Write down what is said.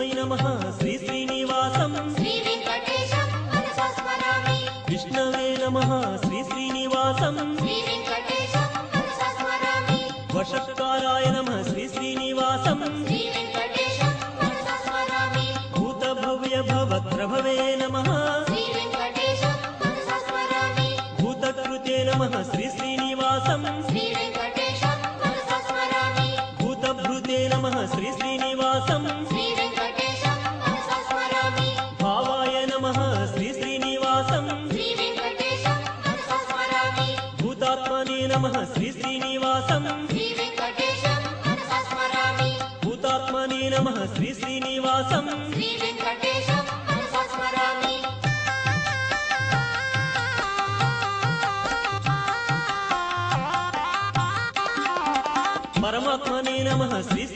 तस्मै नमः श्री श्रीनिवासं श्री वेंकटेशं मनसा स्मरामि विष्णवे नमः श्री श्रीनिवासं श्री वेंकटेशं मनसा स्मरामि वषट्काराय नमः श्री श्रीनिवासं श्री वेंकटेशं मनसा स्मरामि भूतभव्य भवत्रभवे नमः श्री वेंकटेशं मनसा स्मरामि भूतकृते नमः श्री श्रीनिवासं श्री वेंकटेशं मनसा स्मरामि भूतभृते नमः श्री श्रीनिवासं श्री वेंकटेशं मनसा स्मरामि भावाय नमः श्री श्रीनिवासं श्री वेंकटेशं मनसा स्मरामि भूतात्मने नमः श्री श्रीनिवासं श्री वेंकटेशं मनसा स्मरामि भूतात्मने नमः श्री श्रीनिवासं श्री वेंकटेशं मनसा स्मरामि परमात्मने नमः श्री